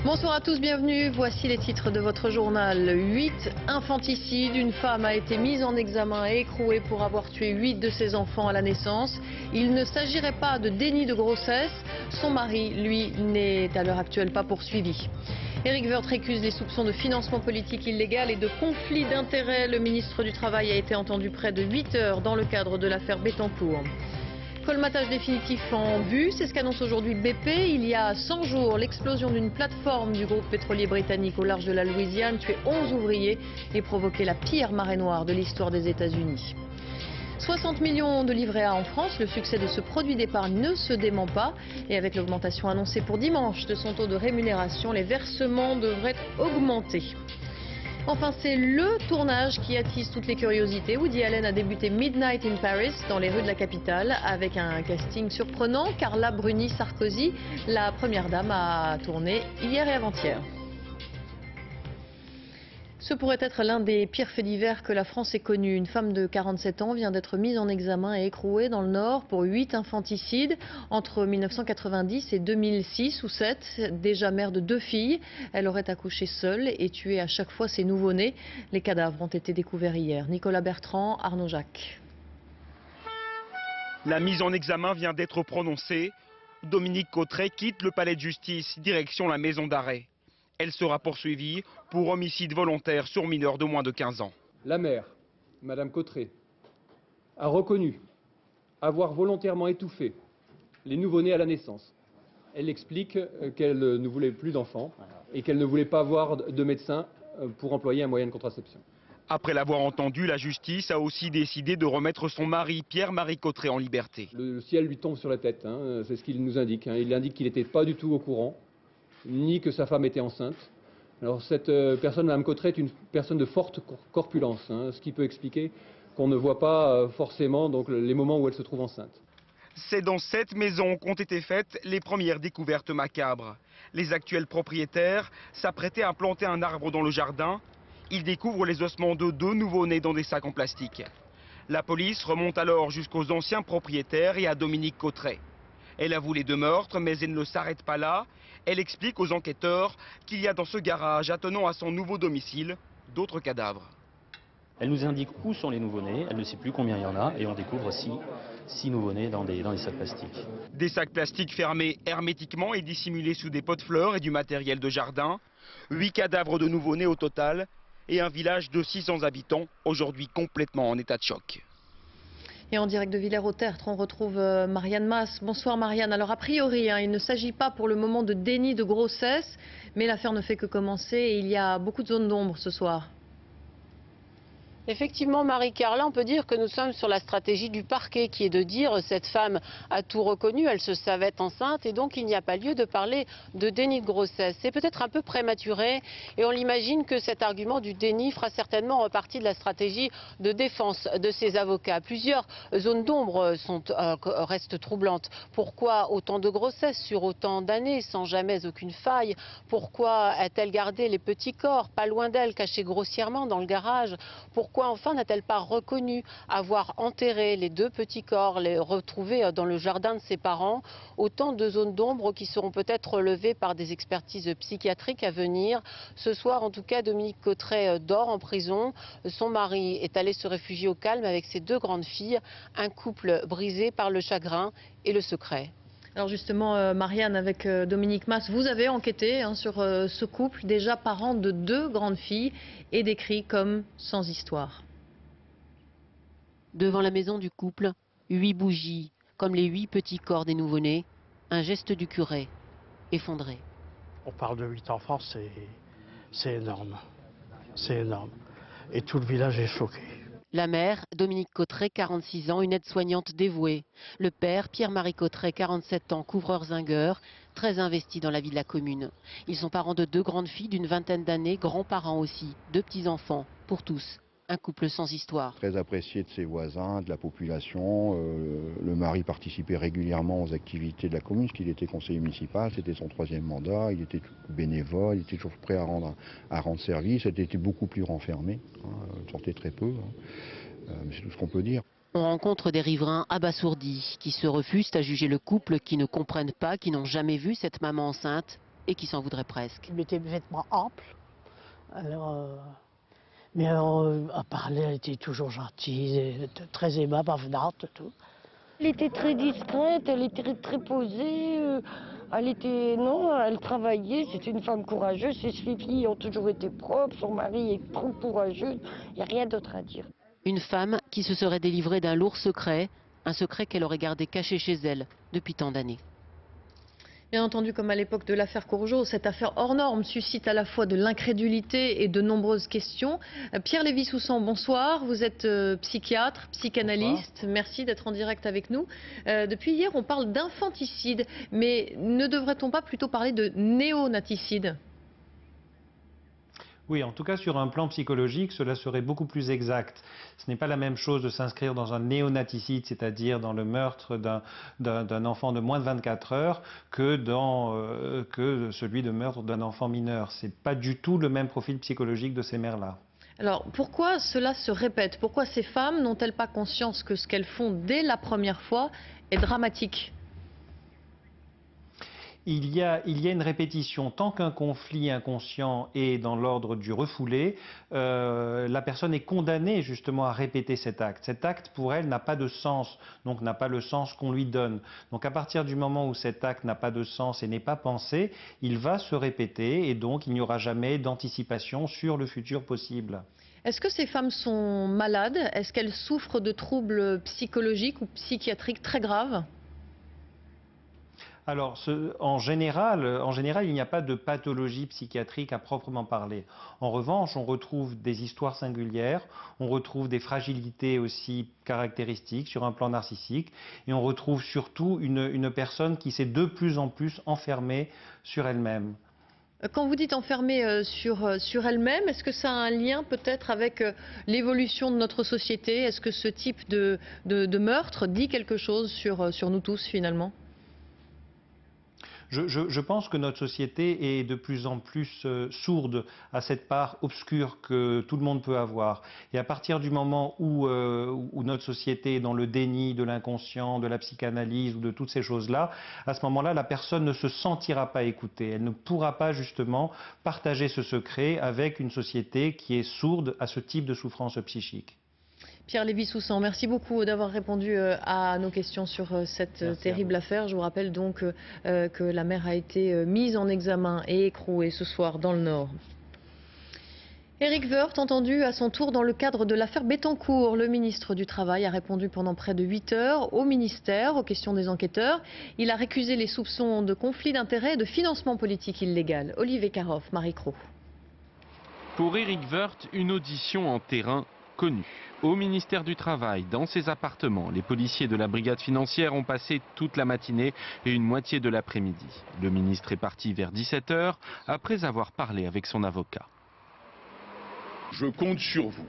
Bonsoir à tous, bienvenue. Voici les titres de votre journal. 8 infanticides. Une femme a été mise en examen et écrouée pour avoir tué 8 de ses enfants à la naissance. Il ne s'agirait pas de déni de grossesse. Son mari, lui, n'est à l'heure actuelle pas poursuivi. Éric Woerth récuse les soupçons de financement politique illégal et de conflit d'intérêts. Le ministre du Travail a été entendu près de 8 heures dans le cadre de l'affaire Bettencourt. Colmatage définitif en vue, c'est ce qu'annonce aujourd'hui BP. Il y a 100 jours, l'explosion d'une plateforme du groupe pétrolier britannique au large de la Louisiane tuait 11 ouvriers et provoquait la pire marée noire de l'histoire des États-Unis. 60 millions de livrets A en France, le succès de ce produit d'épargne ne se dément pas. Et avec l'augmentation annoncée pour dimanche de son taux de rémunération, les versements devraient augmenter. Enfin, c'est le tournage qui attise toutes les curiosités. Woody Allen a débuté Midnight in Paris, dans les rues de la capitale, avec un casting surprenant. Carla Bruni Sarkozy, la première dame, a tourné hier et avant-hier. Ce pourrait être l'un des pires faits divers que la France ait connu. Une femme de 47 ans vient d'être mise en examen et écrouée dans le Nord pour 8 infanticides entre 1990 et 2006 ou 2007. Déjà mère de 2 filles, elle aurait accouché seule et tué à chaque fois ses nouveau-nés. Les cadavres ont été découverts hier. Nicolas Bertrand, Arnaud Jacques. La mise en examen vient d'être prononcée. Dominique Cotret quitte le palais de justice, direction la maison d'arrêt. Elle sera poursuivie pour homicide volontaire sur mineur de moins de 15 ans. La mère, Madame Cotret, a reconnu avoir volontairement étouffé les nouveau-nés à la naissance. Elle explique qu'elle ne voulait plus d'enfants et qu'elle ne voulait pas avoir de médecin pour employer un moyen de contraception. Après l'avoir entendu, la justice a aussi décidé de remettre son mari, Pierre-Marie Cotret, en liberté. Le ciel lui tombe sur la tête, c'est ce qu'il nous indique. Il indique qu'il n'était pas du tout au courant, ni que sa femme était enceinte. Alors cette personne, Mme Cotret, est une personne de forte corpulence, ce qui peut expliquer qu'on ne voit pas forcément donc, les moments où elle se trouve enceinte. C'est dans cette maison qu'ont été faites les premières découvertes macabres. Les actuels propriétaires s'apprêtaient à planter un arbre dans le jardin. Ils découvrent les ossements de 2 nouveau-nés dans des sacs en plastique. La police remonte alors jusqu'aux anciens propriétaires et à Dominique Cotret. Elle avoue les 2 meurtres, mais elle ne s'arrête pas là. Elle explique aux enquêteurs qu'il y a dans ce garage, attenant à son nouveau domicile, d'autres cadavres. Elle nous indique où sont les nouveau-nés, elle ne sait plus combien il y en a, et on découvre 6 nouveau-nés dans des sacs plastiques. Des sacs plastiques fermés hermétiquement et dissimulés sous des pots de fleurs et du matériel de jardin. 8 cadavres de nouveau-nés au total, et un village de 600 habitants, aujourd'hui complètement en état de choc. Et en direct de Villers-au-Tertre, on retrouve Marianne Mas. Bonsoir Marianne. Alors a priori, il ne s'agit pas pour le moment de déni de grossesse, mais l'affaire ne fait que commencer et il y a beaucoup de zones d'ombre ce soir. Effectivement, Marie-Carla, on peut dire que nous sommes sur la stratégie du parquet qui est de dire cette femme a tout reconnu, elle se savait enceinte et donc il n'y a pas lieu de parler de déni de grossesse. C'est peut-être un peu prématuré et on l'imagine que cet argument du déni fera certainement partie de la stratégie de défense de ses avocats. Plusieurs zones d'ombre restent troublantes. Pourquoi autant de grossesse sur autant d'années sans jamais aucune faille? Pourquoi a-t-elle gardé les petits corps pas loin d'elle, cachés grossièrement dans le garage? Pourquoi enfin n'a-t-elle pas reconnu avoir enterré les 2 petits corps, les retrouvés dans le jardin de ses parents? Autant de zones d'ombre qui seront peut-être relevées par des expertises psychiatriques à venir. Ce soir, en tout cas, Dominique Cotret dort en prison. Son mari est allé se réfugier au calme avec ses 2 grandes filles. Un couple brisé par le chagrin et le secret. Alors justement, Marianne, avec Dominique Mas, vous avez enquêté sur ce couple, déjà parent de 2 grandes filles et décrit comme sans histoire. Devant la maison du couple, 8 bougies, comme les 8 petits corps des nouveau-nés, un geste du curé, effondré. On parle de 8 enfants, c'est énorme. C'est énorme. Et tout le village est choqué. La mère, Dominique Cotret, 46 ans, une aide-soignante dévouée. Le père, Pierre-Marie Cotret, 47 ans, couvreur-zingueur, très investi dans la vie de la commune. Ils sont parents de 2 grandes filles d'une vingtaine d'années, grands-parents aussi, 2 petits-enfants, pour tous. Un couple sans histoire. Très apprécié de ses voisins, de la population. Le mari participait régulièrement aux activités de la commune, parce qu'il était conseiller municipal, c'était son 3e mandat, il était bénévole, il était toujours prêt à rendre service, il était beaucoup plus renfermé, il sortait très peu, c'est tout ce qu'on peut dire. On rencontre des riverains abasourdis qui se refusent à juger le couple, qui ne comprennent pas, qui n'ont jamais vu cette maman enceinte et qui s'en voudrait presque. Il mettait des vêtements amples. Alors, à parler, elle était toujours gentille, très aimable, avenante, tout. Elle était très discrète, elle était très posée. Elle travaillait, c'était une femme courageuse. Ses filles ont toujours été propres, son mari est trop courageux. Il n'y a rien d'autre à dire. Une femme qui se serait délivrée d'un lourd secret, un secret qu'elle aurait gardé caché chez elle depuis tant d'années. Bien entendu, comme à l'époque de l'affaire Courgeot, cette affaire hors norme suscite à la fois de l'incrédulité et de nombreuses questions. Pierre Lévy-Soussan, bonsoir. Vous êtes psychiatre, psychanalyste. Bonsoir. Merci d'être en direct avec nous. Depuis hier, on parle d'infanticide, mais ne devrait-on pas plutôt parler de néonaticide ? Oui, en tout cas, sur un plan psychologique, cela serait beaucoup plus exact. Ce n'est pas la même chose de s'inscrire dans un néonaticide, c'est-à-dire dans le meurtre d'un enfant de moins de 24 heures, que celui de meurtre d'un enfant mineur. Ce n'est pas du tout le même profil psychologique de ces mères-là. Alors, pourquoi cela se répète? Pourquoi ces femmes n'ont-elles pas conscience que ce qu'elles font dès la première fois est dramatique? Il y a une répétition. Tant qu'un conflit inconscient est dans l'ordre du refoulé, la personne est condamnée justement à répéter cet acte. Cet acte, pour elle, n'a pas de sens, donc n'a pas le sens qu'on lui donne. Donc à partir du moment où cet acte n'a pas de sens et n'est pas pensé, il va se répéter et donc il n'y aura jamais d'anticipation sur le futur possible. Est-ce que ces femmes sont malades? Est-ce qu'elles souffrent de troubles psychologiques ou psychiatriques très graves? Alors, en général, il n'y a pas de pathologie psychiatrique à proprement parler. En revanche, on retrouve des histoires singulières, on retrouve des fragilités aussi caractéristiques sur un plan narcissique, et on retrouve surtout une personne qui s'est de plus en plus enfermée sur elle-même. Quand vous dites enfermée sur elle-même, est-ce que ça a un lien peut-être avec l'évolution de notre société? Est-ce que ce type de meurtre dit quelque chose sur nous tous finalement? Je pense que notre société est de plus en plus sourde à cette part obscure que tout le monde peut avoir. Et à partir du moment où notre société est dans le déni de l'inconscient, de la psychanalyse ou de toutes ces choses-là, à ce moment-là, la personne ne se sentira pas écoutée. Elle ne pourra pas justement partager ce secret avec une société qui est sourde à ce type de souffrance psychique. Pierre Lévy-Soussan, merci beaucoup d'avoir répondu à nos questions sur cette terrible affaire. Je vous rappelle donc que la mère a été mise en examen et écrouée ce soir dans le Nord. Éric Woerth, entendu à son tour dans le cadre de l'affaire Bettencourt. Le ministre du Travail a répondu pendant près de 8 heures au ministère, aux questions des enquêteurs. Il a récusé les soupçons de conflit d'intérêts et de financement politique illégal. Olivier Caroff, Marie Cros. Pour Éric Woerth, une audition en terrain connu. Au ministère du Travail, dans ses appartements, les policiers de la brigade financière ont passé toute la matinée et une moitié de l'après-midi. Le ministre est parti vers 17 h après avoir parlé avec son avocat. Je compte sur vous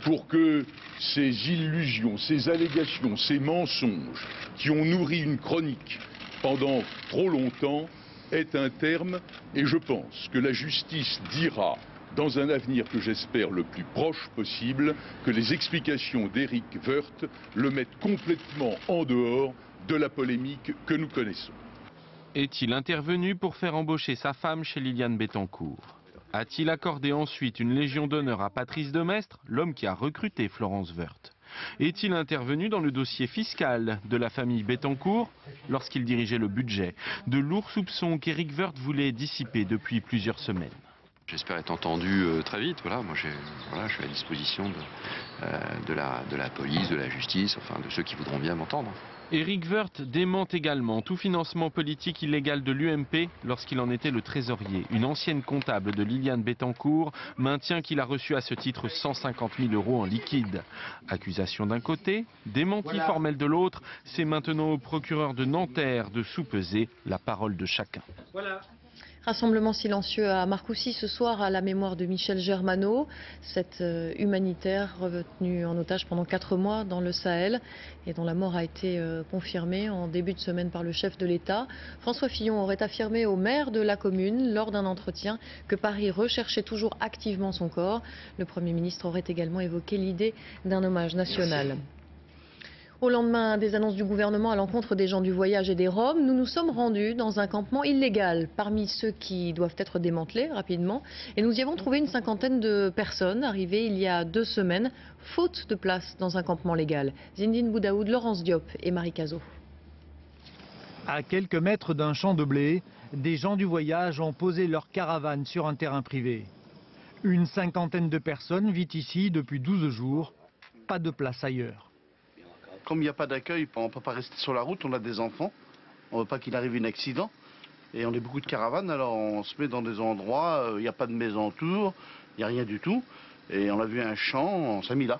pour que ces illusions, ces allégations, ces mensonges qui ont nourri une chronique pendant trop longtemps aient un terme, et je pense que la justice dira dans un avenir que j'espère le plus proche possible, que les explications d'Éric Woerth le mettent complètement en dehors de la polémique que nous connaissons. Est-il intervenu pour faire embaucher sa femme chez Liliane Bettencourt? A-t-il accordé ensuite une légion d'honneur à Patrice Demestre, l'homme qui a recruté Florence Woerth? Est-il intervenu dans le dossier fiscal de la famille Bettencourt lorsqu'il dirigeait le budget? De lourds soupçons qu'Éric Woerth voulait dissiper depuis plusieurs semaines. J'espère être entendu très vite. Voilà, moi je suis à disposition de la police, de la justice, enfin de ceux qui voudront bien m'entendre. Éric Woerth dément également tout financement politique illégal de l'UMP lorsqu'il en était le trésorier. Une ancienne comptable de Liliane Bettencourt maintient qu'il a reçu à ce titre 150 000 € en liquide. Accusation d'un côté, démenti formel de l'autre, c'est maintenant au procureur de Nanterre de soupeser la parole de chacun. Voilà. Rassemblement silencieux à Marcoussis ce soir à la mémoire de Michel Germano, cet humanitaire retenu en otage pendant 4 mois dans le Sahel et dont la mort a été confirmée en début de semaine par le chef de l'État. François Fillon aurait affirmé au maire de la commune lors d'un entretien que Paris recherchait toujours activement son corps. Le Premier ministre aurait également évoqué l'idée d'un hommage national. Au lendemain des annonces du gouvernement à l'encontre des gens du voyage et des Roms, nous nous sommes rendus dans un campement illégal, parmi ceux qui doivent être démantelés rapidement. Et nous y avons trouvé une cinquantaine de personnes arrivées il y a 2 semaines, faute de place dans un campement légal. Zindine Boudaoud, Laurence Diop et Marie Cazot. À quelques mètres d'un champ de blé, des gens du voyage ont posé leur caravane sur un terrain privé. Une cinquantaine de personnes vit ici depuis 12 jours, pas de place ailleurs. Comme il n'y a pas d'accueil, on ne peut pas rester sur la route, on a des enfants, on ne veut pas qu'il arrive un accident. Et on est beaucoup de caravanes, alors on se met dans des endroits, il n'y a pas de maison autour, il n'y a rien du tout. Et on a vu un champ, on s'est mis là.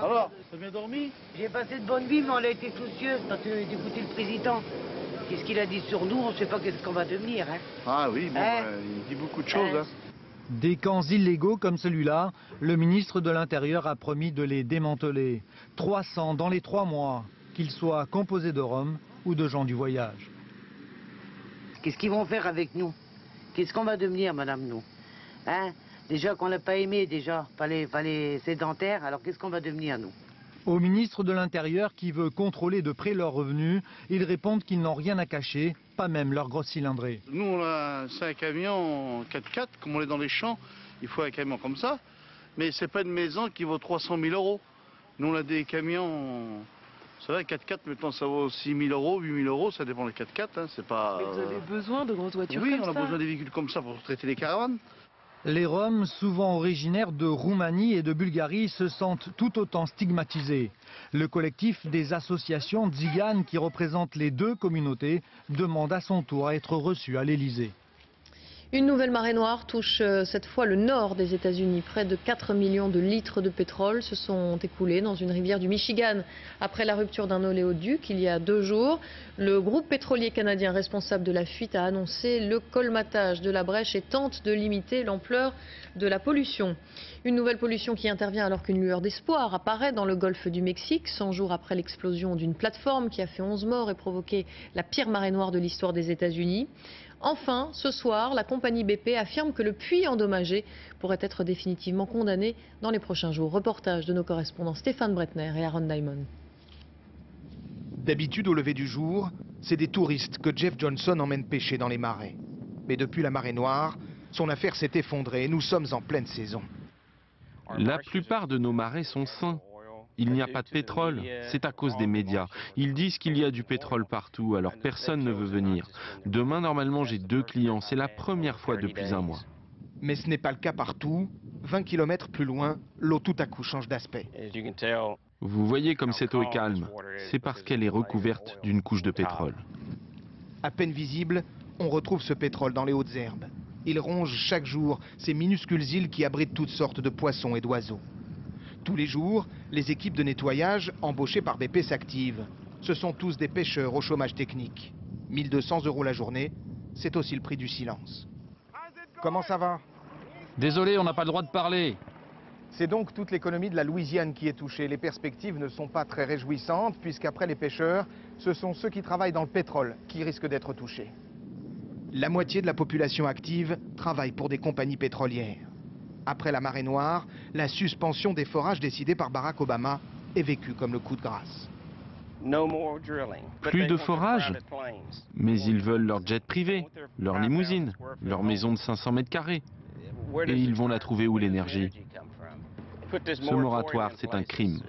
Alors, t'as bien dormi? J'ai passé de bonnes nuits, mais on a été soucieux d'écouter le président. Qu'est-ce qu'il a dit sur nous? On ne sait pas qu'est-ce qu'on va devenir. Hein. Ah oui, bon, il dit beaucoup de choses. Hein. Des camps illégaux comme celui-là, le ministre de l'Intérieur a promis de les démanteler. 300 dans les 3 mois, qu'ils soient composés de Roms ou de gens du voyage. Qu'est-ce qu'ils vont faire avec nous? Qu'est-ce qu'on va devenir, madame, nous? Hein? Déjà qu'on l'a pas aimé, déjà, pas les sédentaires, alors qu'est-ce qu'on va devenir, nous? Au ministre de l'Intérieur qui veut contrôler de près leurs revenus, ils répondent qu'ils n'ont rien à cacher, pas même leur grosse cylindrée. Nous, on a 5 camions 4x4, comme on est dans les champs, il faut un camion comme ça. Mais c'est pas une maison qui vaut 300 000 euros. Nous, on a des camions, c'est vrai, 4x4, maintenant ça vaut 6 000 euros, 8 000 euros, ça dépend des 4x4. Hein, c'est pas... Mais vous avez besoin de grosses voitures comme ça? Oui, on comme a besoin des véhicules comme ça pour traiter les caravanes. Les Roms, souvent originaires de Roumanie et de Bulgarie, se sentent tout autant stigmatisés. Le collectif des associations Tziganes, qui représentent les 2 communautés, demande à son tour à être reçu à l'Elysée. Une nouvelle marée noire touche cette fois le nord des États-Unis. Près de 4 millions de litres de pétrole se sont écoulés dans une rivière du Michigan après la rupture d'un oléoduc il y a 2 jours. Le groupe pétrolier canadien responsable de la fuite a annoncé le colmatage de la brèche et tente de limiter l'ampleur de la pollution. Une nouvelle pollution qui intervient alors qu'une lueur d'espoir apparaît dans le golfe du Mexique, 100 jours après l'explosion d'une plateforme qui a fait 11 morts et provoqué la pire marée noire de l'histoire des États-Unis. Enfin, ce soir, la compagnie BP affirme que le puits endommagé pourrait être définitivement condamné dans les prochains jours. Reportage de nos correspondants Stéphane Bretner et Aaron Diamond. D'habitude, au lever du jour, c'est des touristes que Jeff Johnson emmène pêcher dans les marais. Mais depuis la marée noire, son affaire s'est effondrée et nous sommes en pleine saison. La plupart de nos marais sont sains. Il n'y a pas de pétrole, c'est à cause des médias. Ils disent qu'il y a du pétrole partout, alors personne ne veut venir. Demain, normalement, j'ai 2 clients. C'est la première fois depuis 1 mois. Mais ce n'est pas le cas partout. 20 km plus loin, l'eau tout à coup change d'aspect. Vous voyez comme cette eau est calme. C'est parce qu'elle est recouverte d'une couche de pétrole. À peine visible, on retrouve ce pétrole dans les hautes herbes. Il ronge chaque jour ces minuscules îles qui abritent toutes sortes de poissons et d'oiseaux. Tous les jours, les équipes de nettoyage embauchées par BP s'activent. Ce sont tous des pêcheurs au chômage technique. 1 200 € la journée, c'est aussi le prix du silence. Comment ça va? Désolé, on n'a pas le droit de parler. C'est donc toute l'économie de la Louisiane qui est touchée. Les perspectives ne sont pas très réjouissantes, puisqu'après les pêcheurs, ce sont ceux qui travaillent dans le pétrole qui risquent d'être touchés. La moitié de la population active travaille pour des compagnies pétrolières. Après la marée noire, la suspension des forages décidée par Barack Obama est vécue comme le coup de grâce. Plus de forages, mais ils veulent leur jet privé, leur limousine, leur maison de 500 mètres carrés. Et ils vont la trouver où, l'énergie? Ce moratoire, c'est un crime.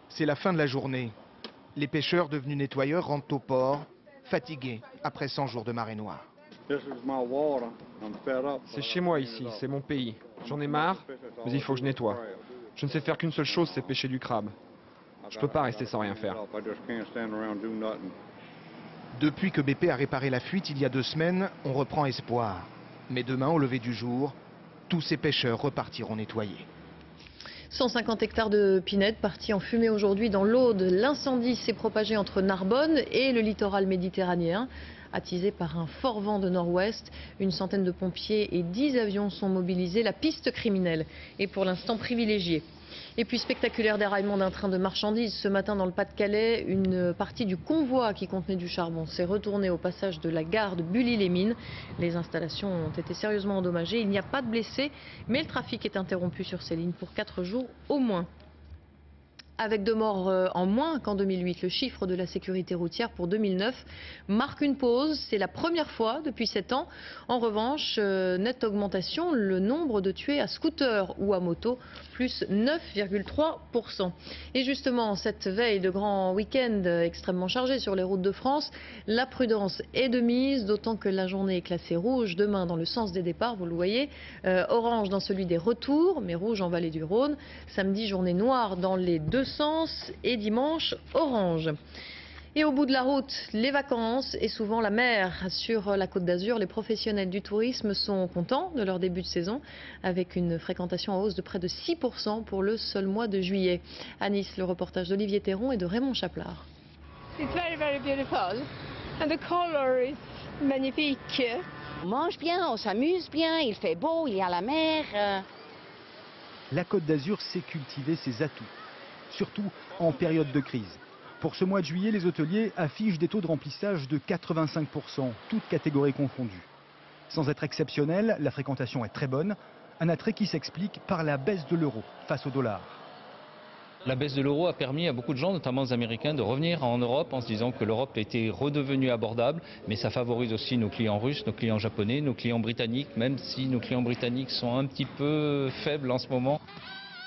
C'est la fin de la journée. Les pêcheurs devenus nettoyeurs rentrent au port, fatigués après 100 jours de marée noire. C'est chez moi ici, c'est mon pays. J'en ai marre, mais il faut que je nettoie. Je ne sais faire qu'une seule chose, c'est pêcher du crabe. Je peux pas rester sans rien faire. Depuis que BP a réparé la fuite il y a 2 semaines, on reprend espoir. Mais demain, au lever du jour, tous ces pêcheurs repartiront nettoyer. 150 hectares de pinèdes partis en fumée aujourd'hui dans l'Aude. L'incendie s'est propagé entre Narbonne et le littoral méditerranéen. Attisé par un fort vent de nord-ouest, une centaine de pompiers et 10 avions sont mobilisés. La piste criminelle est pour l'instant privilégiée. Et puis spectaculaire déraillement d'un train de marchandises. Ce matin dans le Pas-de-Calais, une partie du convoi qui contenait du charbon s'est retournée au passage de la gare de Bully-les-Mines. Les installations ont été sérieusement endommagées. Il n'y a pas de blessés, mais le trafic est interrompu sur ces lignes pour 4 jours au moins. avec 2 morts en moins qu'en 2008. Le chiffre de la sécurité routière pour 2009 marque une pause. C'est la première fois depuis 7 ans. En revanche, nette augmentation, le nombre de tués à scooter ou à moto, plus 9,3%. Et justement, cette veille de grand week-end extrêmement chargé sur les routes de France, la prudence est de mise, d'autant que la journée est classée rouge demain dans le sens des départs, vous le voyez, orange dans celui des retours, mais rouge en vallée du Rhône. Samedi, journée noire dans les deux sens et dimanche, orange. Et au bout de la route, les vacances et souvent la mer. Sur la Côte d'Azur, les professionnels du tourisme sont contents de leur début de saison, avec une fréquentation en hausse de près de 6% pour le seul mois de juillet. À Nice, le reportage d'Olivier Théron et de Raymond Chaplard. It's very, very beautiful. And the color is magnifique. On mange bien, on s'amuse bien, il fait beau, il y a la mer. La Côte d'Azur sait cultiver ses atouts, surtout en période de crise. Pour ce mois de juillet, les hôteliers affichent des taux de remplissage de 85%, toutes catégories confondues. Sans être exceptionnel, la fréquentation est très bonne, un attrait qui s'explique par la baisse de l'euro face au dollar. La baisse de l'euro a permis à beaucoup de gens, notamment aux Américains, de revenir en Europe en se disant que l'Europe était redevenue abordable, mais ça favorise aussi nos clients russes, nos clients japonais, nos clients britanniques, même si nos clients britanniques sont un petit peu faibles en ce moment.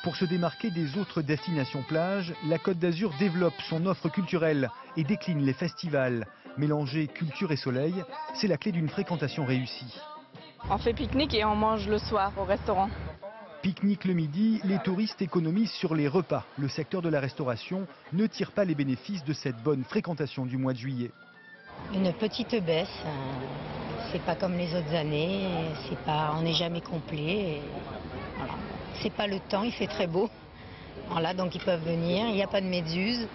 Pour se démarquer des autres destinations plages, la Côte d'Azur développe son offre culturelle et décline les festivals. Mélanger culture et soleil, c'est la clé d'une fréquentation réussie. On fait pique-nique et on mange le soir au restaurant. Pique-nique le midi, les touristes économisent sur les repas. Le secteur de la restauration ne tire pas les bénéfices de cette bonne fréquentation du mois de juillet. Une petite baisse, c'est pas comme les autres années, on n'est jamais complet. Voilà. C'est pas le temps, il fait très beau. Voilà, donc ils peuvent venir, il n'y a pas de méduses.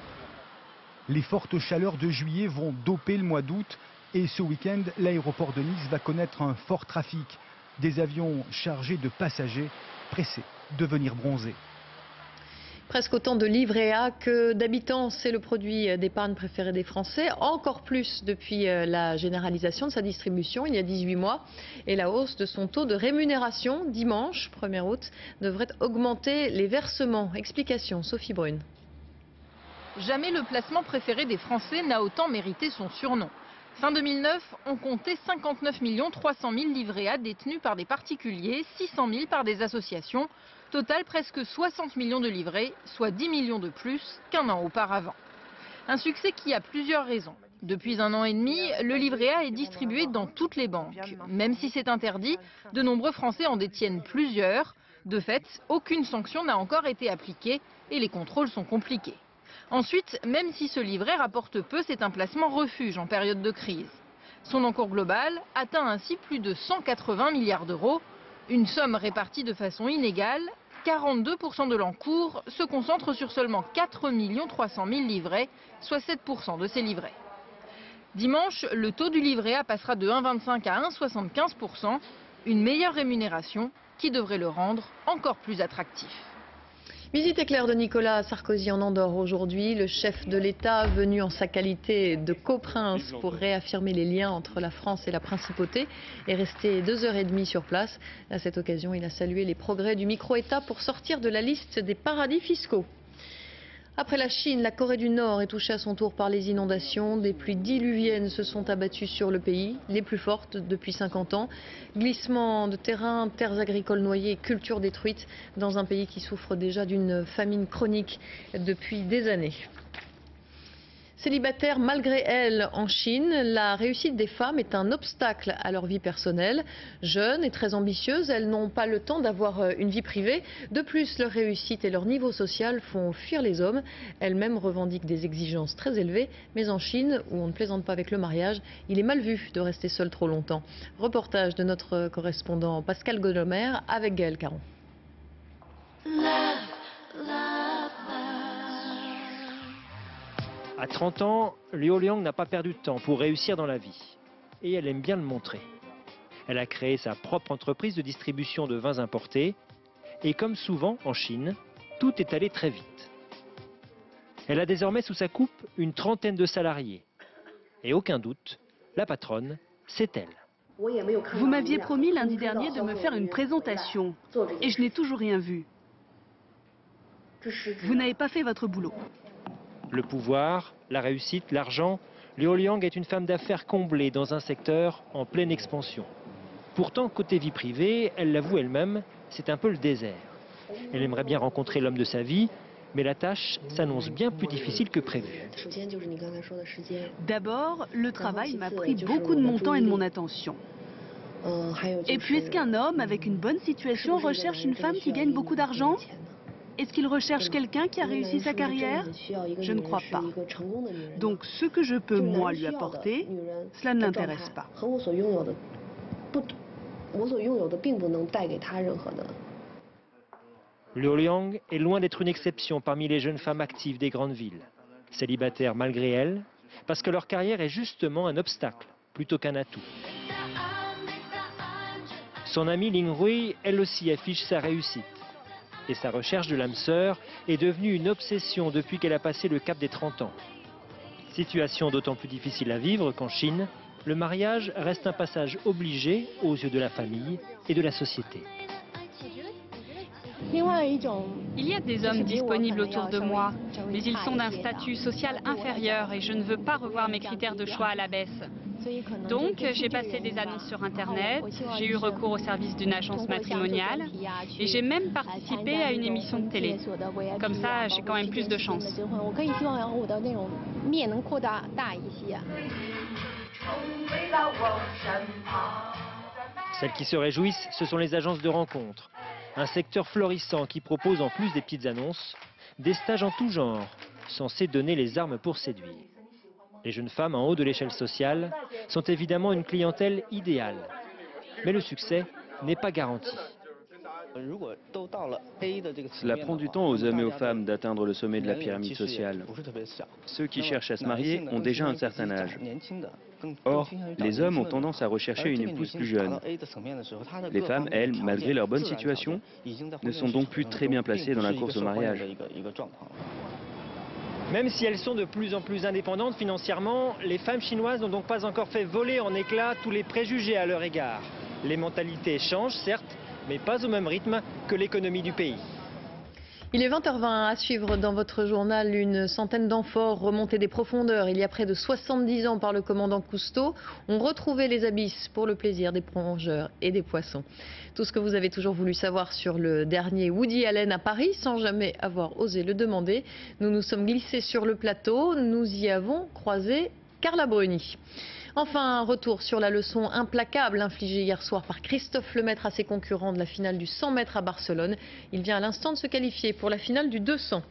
Les fortes chaleurs de juillet vont doper le mois d'août et ce week-end, l'aéroport de Nice va connaître un fort trafic. Des avions chargés de passagers pressés de venir bronzer. Presque autant de livrets A que d'habitants, c'est le produit d'épargne préféré des Français, encore plus depuis la généralisation de sa distribution il y a 18 mois. Et la hausse de son taux de rémunération dimanche 1er août devrait augmenter les versements. Explication, Sophie Brune. Jamais le placement préféré des Français n'a autant mérité son surnom. Fin 2009, on comptait 59 300 000 livrets A détenus par des particuliers, 600 000 par des associations. Total presque 60 millions de livrets, soit 10 millions de plus qu'un an auparavant. Un succès qui a plusieurs raisons. Depuis 1 an et demi, le livret A est distribué dans toutes les banques. Même si c'est interdit, de nombreux Français en détiennent plusieurs. De fait, aucune sanction n'a encore été appliquée et les contrôles sont compliqués. Ensuite, même si ce livret rapporte peu, c'est un placement refuge en période de crise. Son encours global atteint ainsi plus de 180 milliards d'euros, une somme répartie de façon inégale. 42% de l'encours se concentre sur seulement 4 300 000 livrets, soit 7% de ces livrets. Dimanche, le taux du livret A passera de 1,25 à 1,75%, une meilleure rémunération qui devrait le rendre encore plus attractif. Visite éclair de Nicolas Sarkozy en Andorre aujourd'hui. Le chef de l'État, venu en sa qualité de coprince pour réaffirmer les liens entre la France et la principauté, est resté 2h30 sur place. À cette occasion, il a salué les progrès du micro-État pour sortir de la liste des paradis fiscaux. Après la Chine, la Corée du Nord est touchée à son tour par les inondations. Des pluies diluviennes se sont abattues sur le pays, les plus fortes depuis 50 ans. Glissement de terrain, terres agricoles noyées, cultures détruites dans un pays qui souffre déjà d'une famine chronique depuis des années. Célibataires malgré elles en Chine, la réussite des femmes est un obstacle à leur vie personnelle. Jeunes et très ambitieuses, elles n'ont pas le temps d'avoir une vie privée. De plus, leur réussite et leur niveau social font fuir les hommes. Elles-mêmes revendiquent des exigences très élevées. Mais en Chine, où on ne plaisante pas avec le mariage, il est mal vu de rester seul trop longtemps. Reportage de notre correspondant Pascal Godomer avec Gaël Caron. À 30 ans, Liu Liang n'a pas perdu de temps pour réussir dans la vie. Et elle aime bien le montrer. Elle a créé sa propre entreprise de distribution de vins importés. Et comme souvent en Chine, tout est allé très vite. Elle a désormais sous sa coupe une trentaine de salariés. Et aucun doute, la patronne, c'est elle. Vous m'aviez promis lundi dernier de me faire une présentation. Et je n'ai toujours rien vu. Vous n'avez pas fait votre boulot. Le pouvoir, la réussite, l'argent, Liu Liang est une femme d'affaires comblée dans un secteur en pleine expansion. Pourtant, côté vie privée, elle l'avoue elle-même, c'est un peu le désert. Elle aimerait bien rencontrer l'homme de sa vie, mais la tâche s'annonce bien plus difficile que prévu. D'abord, le travail m'a pris beaucoup de mon temps et de mon attention. Et puis, est-ce qu'un homme avec une bonne situation recherche une femme qui gagne beaucoup d'argent? Est-ce qu'il recherche quelqu'un qui a réussi sa carrière? Je ne crois pas. Donc, ce que je peux, moi, lui apporter, cela ne l'intéresse pas. Liu Liang est loin d'être une exception parmi les jeunes femmes actives des grandes villes. Célibataires malgré elles, parce que leur carrière est justement un obstacle, plutôt qu'un atout. Son amie Ling Hui, elle aussi affiche sa réussite. Et sa recherche de l'âme sœur est devenue une obsession depuis qu'elle a passé le cap des 30 ans. Situation d'autant plus difficile à vivre qu'en Chine, le mariage reste un passage obligé aux yeux de la famille et de la société. Il y a des hommes disponibles autour de moi, mais ils sont d'un statut social inférieur et je ne veux pas revoir mes critères de choix à la baisse. Donc, j'ai passé des annonces sur Internet, j'ai eu recours au service d'une agence matrimoniale et j'ai même participé à une émission de télé. Comme ça, j'ai quand même plus de chance. Celles qui se réjouissent, ce sont les agences de rencontres. Un secteur florissant qui propose en plus des petites annonces, des stages en tout genre, censés donner les armes pour séduire. Les jeunes femmes en haut de l'échelle sociale sont évidemment une clientèle idéale. Mais le succès n'est pas garanti. Cela prend du temps aux hommes et aux femmes d'atteindre le sommet de la pyramide sociale. Ceux qui cherchent à se marier ont déjà un certain âge. Or, les hommes ont tendance à rechercher une épouse plus jeune. Les femmes, elles, malgré leur bonne situation, ne sont donc plus très bien placées dans la course au mariage. Même si elles sont de plus en plus indépendantes financièrement, les femmes chinoises n'ont donc pas encore fait voler en éclats tous les préjugés à leur égard. Les mentalités changent, certes, mais pas au même rythme que l'économie du pays. Il est 20h20, à suivre dans votre journal une centaine d'amphores remontées des profondeurs il y a près de 70 ans par le commandant Cousteau ont retrouvé les abysses pour le plaisir des plongeurs et des poissons. Tout ce que vous avez toujours voulu savoir sur le dernier Woody Allen à Paris sans jamais avoir osé le demander. Nous nous sommes glissés sur le plateau, nous y avons croisé Carla Bruni. Enfin, un retour sur la leçon implacable infligée hier soir par Christophe Lemaitre à ses concurrents de la finale du 100 mètres à Barcelone. Il vient à l'instant de se qualifier pour la finale du 200.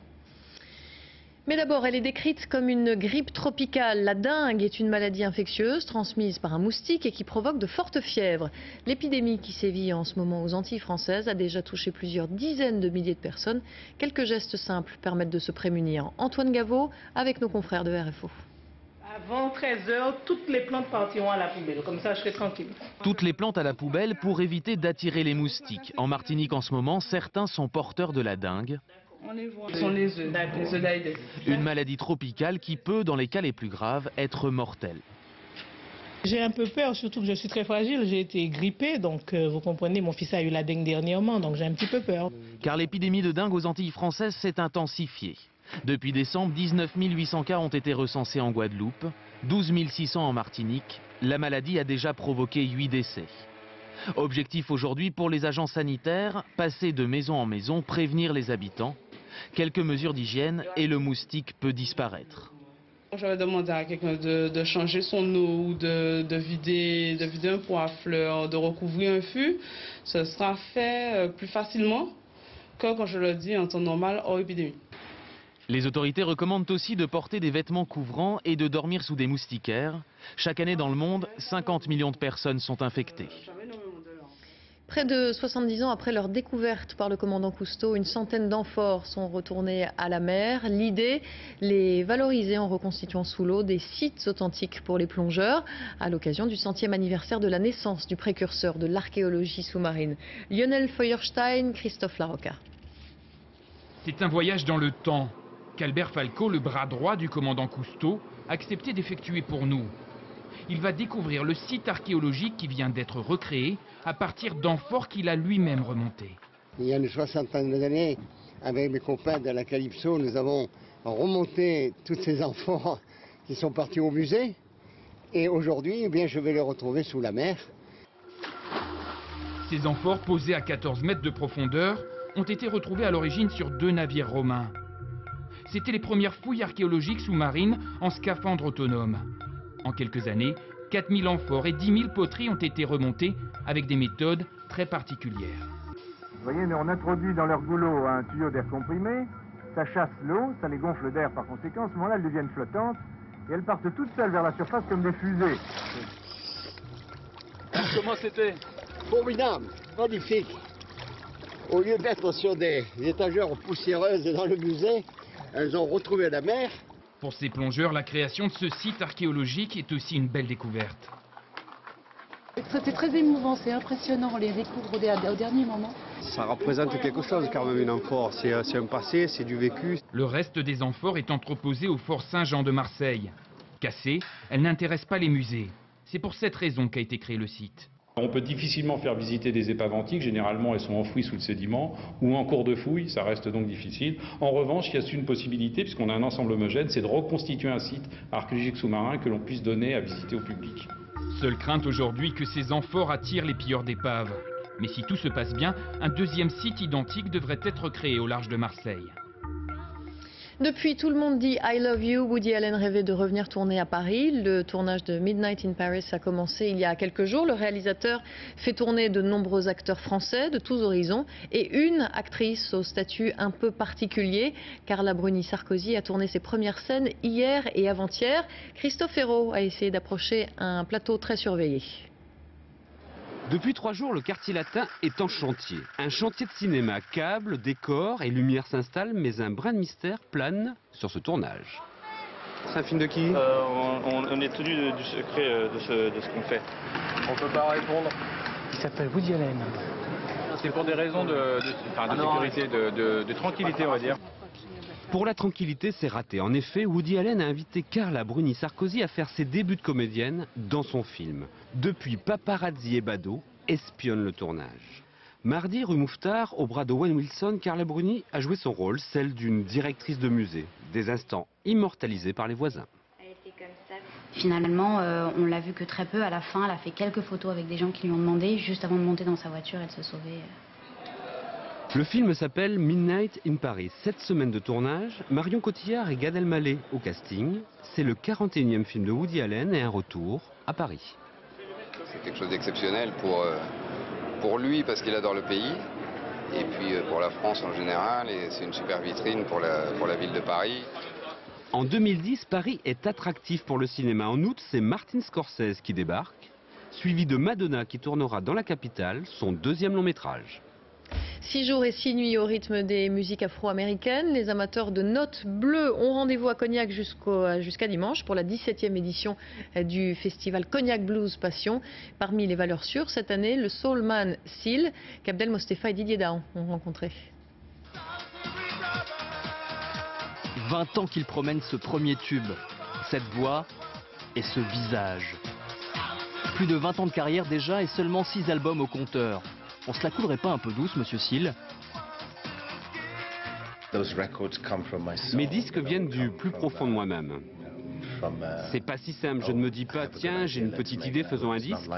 Mais d'abord, elle est décrite comme une grippe tropicale. La dengue est une maladie infectieuse transmise par un moustique et qui provoque de fortes fièvres. L'épidémie qui sévit en ce moment aux Antilles françaises a déjà touché plusieurs dizaines de milliers de personnes. Quelques gestes simples permettent de se prémunir. Antoine Gaveau avec nos confrères de RFO. Avant 13h, toutes les plantes partiront à la poubelle, comme ça je serai tranquille. Toutes les plantes à la poubelle pour éviter d'attirer les moustiques. En Martinique en ce moment, certains sont porteurs de la dengue. Ce sont les œufs d'Aïdès. Une maladie tropicale qui peut, dans les cas les plus graves, être mortelle. J'ai un peu peur, surtout que je suis très fragile, j'ai été grippée, donc vous comprenez, mon fils a eu la dengue dernièrement, donc j'ai un petit peu peur. Car l'épidémie de dengue aux Antilles françaises s'est intensifiée. Depuis décembre, 19 800 cas ont été recensés en Guadeloupe, 12 600 en Martinique. La maladie a déjà provoqué 8 décès. Objectif aujourd'hui pour les agents sanitaires, passer de maison en maison, prévenir les habitants. Quelques mesures d'hygiène et le moustique peut disparaître. J'avais demandé à quelqu'un de changer son eau ou de vider un pot à fleurs, de recouvrir un fût. Ce sera fait plus facilement que quand je le dis en temps normal hors épidémie. Les autorités recommandent aussi de porter des vêtements couvrants et de dormir sous des moustiquaires. Chaque année dans le monde, 50 millions de personnes sont infectées. Près de 70 ans après leur découverte par le commandant Cousteau, une centaine d'amphores sont retournés à la mer. L'idée, les valoriser en reconstituant sous l'eau des sites authentiques pour les plongeurs, à l'occasion du 100e anniversaire de la naissance du précurseur de l'archéologie sous-marine. Lionel Feuerstein, Christophe Larocca. C'est un voyage dans le temps qu'Albert Falco, le bras droit du commandant Cousteau, a accepté d'effectuer pour nous. Il va découvrir le site archéologique qui vient d'être recréé à partir d'amphores qu'il a lui-même remontés. Il y a une soixantaine d'années, avec mes copains de la Calypso, nous avons remonté tous ces enfants qui sont partis au musée. Et aujourd'hui, eh bien, je vais les retrouver sous la mer. Ces amphores, posés à 14 mètres de profondeur, ont été retrouvés à l'origine sur 2 navires romains. C'étaient les premières fouilles archéologiques sous-marines en scaphandre autonome. En quelques années, 4000 amphores et 10 000 poteries ont été remontées avec des méthodes très particulières. Vous voyez, on introduit dans leur goulot un tuyau d'air comprimé, ça chasse l'eau, ça les gonfle d'air par conséquent, à ce moment-là elles deviennent flottantes et elles partent toutes seules vers la surface comme des fusées. Comment c'était? Formidable, magnifique. Au lieu d'être sur des étagères poussiéreuses dans le musée, elles ont retrouvé la mer. Pour ces plongeurs, la création de ce site archéologique est aussi une belle découverte. C'était très émouvant, c'est impressionnant, on les découvre au dernier moment. Ça représente quelque chose quand même, une amphore. C'est un passé, c'est du vécu. Le reste des amphores est entreposé au fort Saint-Jean de Marseille. Cassée, elle n'intéresse pas les musées. C'est pour cette raison qu'a été créé le site. On peut difficilement faire visiter des épaves antiques, généralement elles sont enfouies sous le sédiment ou en cours de fouille, ça reste donc difficile. En revanche, il y a une possibilité, puisqu'on a un ensemble homogène, c'est de reconstituer un site archéologique sous-marin que l'on puisse donner à visiter au public. Seule crainte aujourd'hui que ces amphores attirent les pilleurs d'épaves. Mais si tout se passe bien, un deuxième site identique devrait être créé au large de Marseille. Depuis Tout le monde dit I love you, Woody Allen rêvait de revenir tourner à Paris. Le tournage de Midnight in Paris a commencé il y a quelques jours. Le réalisateur fait tourner de nombreux acteurs français de tous horizons et une actrice au statut un peu particulier. Carla Bruni-Sarkozy a tourné ses premières scènes hier et avant-hier. Christophe Hérault a essayé d'approcher un plateau très surveillé. Depuis 3 jours, le quartier latin est en chantier. Un chantier de cinéma, câbles, décors et lumière s'installent, mais un brin de mystère plane sur ce tournage. C'est un film de qui? On est tenu du secret de ce qu'on fait. On peut pas répondre. Il s'appelle Woody Allen. C'est pour des raisons de sécurité, de tranquillité, on va dire. Pour la tranquillité, c'est raté. En effet, Woody Allen a invité Carla Bruni-Sarkozy à faire ses débuts de comédienne dans son film. Depuis, Paparazzi et Bado espionnent le tournage. Mardi, rue Mouffetard, au bras d'Owen Wilson, Carla Bruni a joué son rôle, celle d'une directrice de musée. Des instants immortalisés par les voisins. Finalement, on l'a vu que très peu. À la fin, elle a fait quelques photos avec des gens qui lui ont demandé, juste avant de monter dans sa voiture et de se sauver. Le film s'appelle Midnight in Paris. 7 semaines de tournage, Marion Cotillard et Gad Elmaleh au casting. C'est le 41e film de Woody Allen et un retour à Paris. C'est quelque chose d'exceptionnel pour lui parce qu'il adore le pays et puis pour la France en général, et c'est une super vitrine pour la ville de Paris. En 2010, Paris est attractif pour le cinéma. En août, c'est Martin Scorsese qui débarque, suivi de Madonna qui tournera dans la capitale son 2e long métrage. 6 jours et 6 nuits au rythme des musiques afro-américaines. Les amateurs de notes bleues ont rendez-vous à Cognac jusqu'à dimanche pour la 17e édition du festival Cognac Blues Passion. Parmi les valeurs sûres, cette année, le soulman Seal, qu'Abdel Mostefa et Didier Dahan ont rencontré. 20 ans qu'il promène ce premier tube, cette voix et ce visage. Plus de 20 ans de carrière déjà et seulement 6 albums au compteur. On se la coulerait pas un peu douce, monsieur Seal? Mes disques viennent du plus profond de moi-même. C'est pas si simple, je ne me dis pas, tiens, j'ai une petite idée, faisons un disque.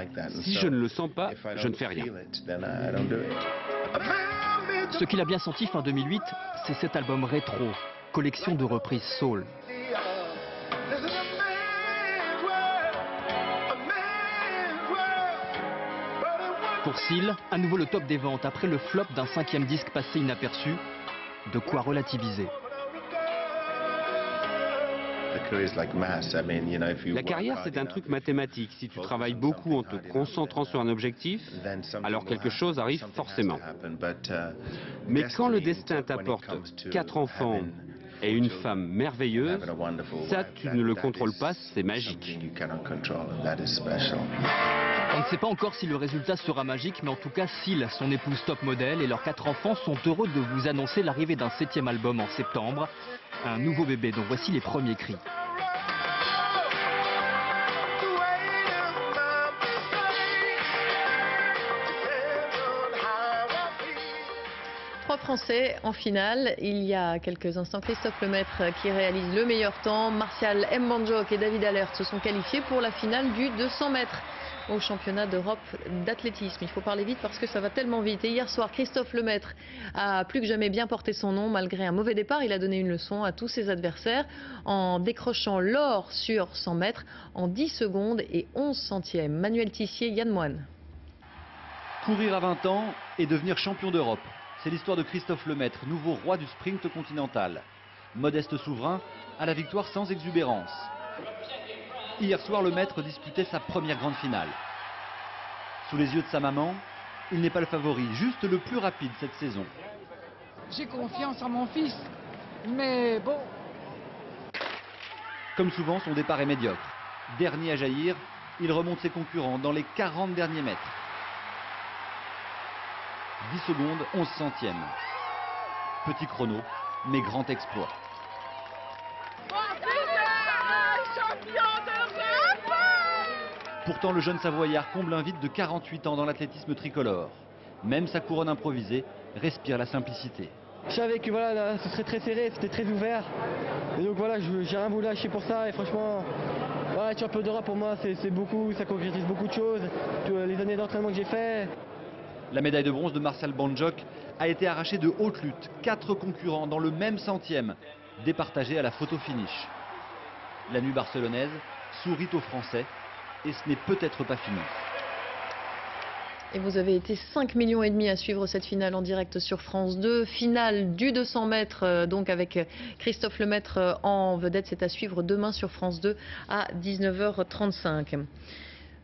Si je ne le sens pas, je ne fais rien. Ce qu'il a bien senti fin 2008, c'est cet album rétro, collection de reprises soul. Pour Seal, à nouveau le top des ventes après le flop d'un 5e disque passé inaperçu. De quoi relativiser. La carrière, c'est un truc mathématique. Si tu travailles beaucoup en te concentrant sur un objectif, alors quelque chose arrive forcément. Mais quand le destin t'apporte 4 enfants et une femme merveilleuse, ça, tu ne le contrôles pas, c'est magique. On ne sait pas encore si le résultat sera magique, mais en tout cas, Seal, son épouse top modèle et leurs 4 enfants sont heureux de vous annoncer l'arrivée d'un 7e album en septembre. Un nouveau bébé dont voici les premiers cris. Français en finale. Il y a quelques instants, Christophe Lemaître qui réalise le meilleur temps. Martial Mbandjok et David Allert se sont qualifiés pour la finale du 200 mètres au championnat d'Europe d'athlétisme. Il faut parler vite parce que ça va tellement vite. Et hier soir, Christophe Lemaître a plus que jamais bien porté son nom. Malgré un mauvais départ, il a donné une leçon à tous ses adversaires en décrochant l'or sur 100 mètres en 10 secondes et 11 centièmes. Manuel Tissier, Yann Moine. Courir à 20 ans et devenir champion d'Europe. C'est l'histoire de Christophe Lemaître, nouveau roi du sprint continental. Modeste souverain, à la victoire sans exubérance. Hier soir, Lemaître disputait sa première grande finale. Sous les yeux de sa maman, il n'est pas le favori, juste le plus rapide cette saison. J'ai confiance en mon fils, mais bon... Comme souvent, son départ est médiocre. Dernier à jaillir, il remonte ses concurrents dans les 40 derniers mètres. 10 secondes, 11 centièmes. Petit chrono, mais grand exploit. Pourtant, le jeune Savoyard comble un vide de 48 ans dans l'athlétisme tricolore. Même sa couronne improvisée respire la simplicité. Je savais que voilà, là, ce serait très serré, c'était très ouvert. Et donc voilà, j'ai rien voulu lâcher pour ça. Et franchement, voilà, être champion d'Europe pour moi, c'est beaucoup, ça concrétise beaucoup de choses. Les années d'entraînement que j'ai fait. La médaille de bronze de Martial Mbandjok a été arrachée de haute lutte. 4 concurrents dans le même centième, départagés à la photo finish. La nuit barcelonaise sourit aux Français et ce n'est peut-être pas fini. Et vous avez été 5,5 millions à suivre cette finale en direct sur France 2. Finale du 200 mètres, donc avec Christophe Lemaître en vedette. C'est à suivre demain sur France 2 à 19h35.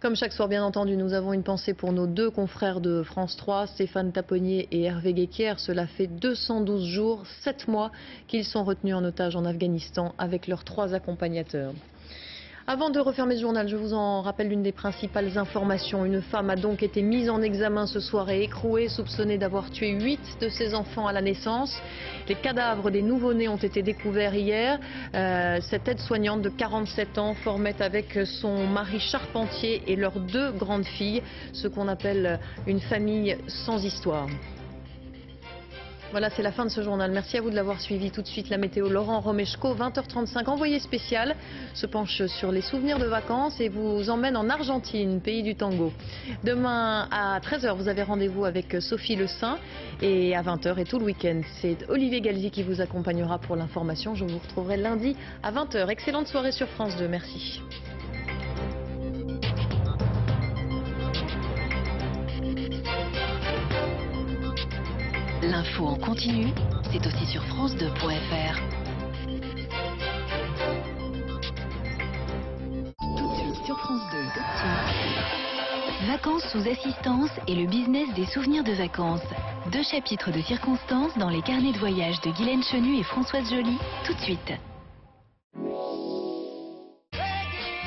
Comme chaque soir, bien entendu, nous avons une pensée pour nos 2 confrères de France 3, Stéphane Taponnier et Hervé Guéquière. Cela fait 212 jours, 7 mois qu'ils sont retenus en otage en Afghanistan avec leurs 3 accompagnateurs. Avant de refermer ce journal, je vous en rappelle l'une des principales informations. Une femme a donc été mise en examen ce soir et écrouée, soupçonnée d'avoir tué 8 de ses enfants à la naissance. Les cadavres des nouveau-nés ont été découverts hier. Cette aide-soignante de 47 ans formait avec son mari charpentier et leurs 2 grandes filles, ce qu'on appelle une famille sans histoire. Voilà, c'est la fin de ce journal. Merci à vous de l'avoir suivi. Tout de suite, la météo. Laurent Romeshko, 20h35, envoyé spécial, se penche sur les souvenirs de vacances et vous emmène en Argentine, pays du tango. Demain à 13h, vous avez rendez-vous avec Sophie Le Saint et à 20h et tout le week-end, c'est Olivier Galzi qui vous accompagnera pour l'information. Je vous retrouverai lundi à 20h. Excellente soirée sur France 2. Merci. L'info en continu, c'est aussi sur France2.fr. Tout de suite sur France 2. Vacances sous assistance et le business des souvenirs de vacances. 2 chapitres de circonstances dans les carnets de voyage de Guylaine Chenu et Françoise Joly, tout de suite.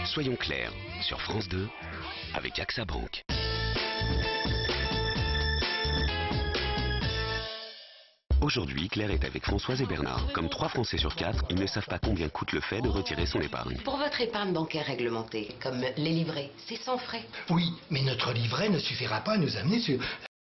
Soyons clairs, sur France 2, avec AXA Bank. Aujourd'hui, Claire est avec Françoise et Bernard. Comme 3 Français sur 4, ils ne savent pas combien coûte le fait de retirer son épargne. Pour votre épargne bancaire réglementée, comme les livrets, c'est sans frais. Oui, mais notre livret ne suffira pas à nous amener sur